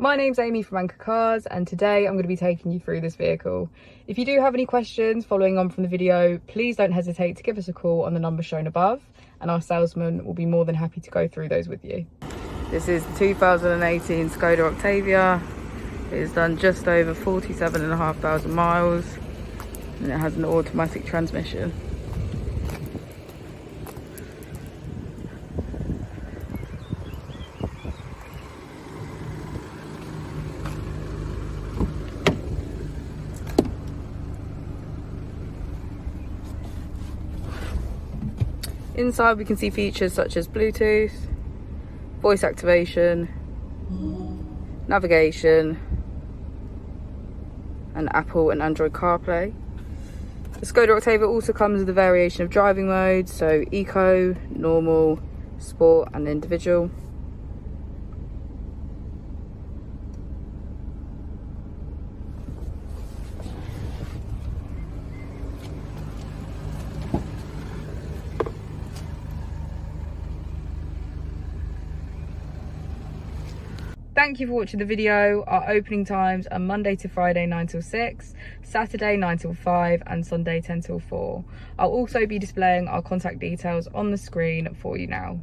My name's Amy from Anchor Cars, and today I'm going to be taking you through this vehicle. If you do have any questions following on from the video, please don't hesitate to give us a call on the number shown above, and our salesman will be more than happy to go through those with you. This is the 2018 Skoda Octavia. It has done just over 47,500 miles, and it has an automatic transmission. Inside we can see features such as Bluetooth, voice activation, navigation, and Apple and Android CarPlay. The Skoda Octavia also comes with a variation of driving modes, so Eco, Normal, Sport and Individual. Thank you for watching the video. Our opening times are Monday to Friday 9 till 6, Saturday 9 till 5 and Sunday 10 till 4. I'll also be displaying our contact details on the screen for you now.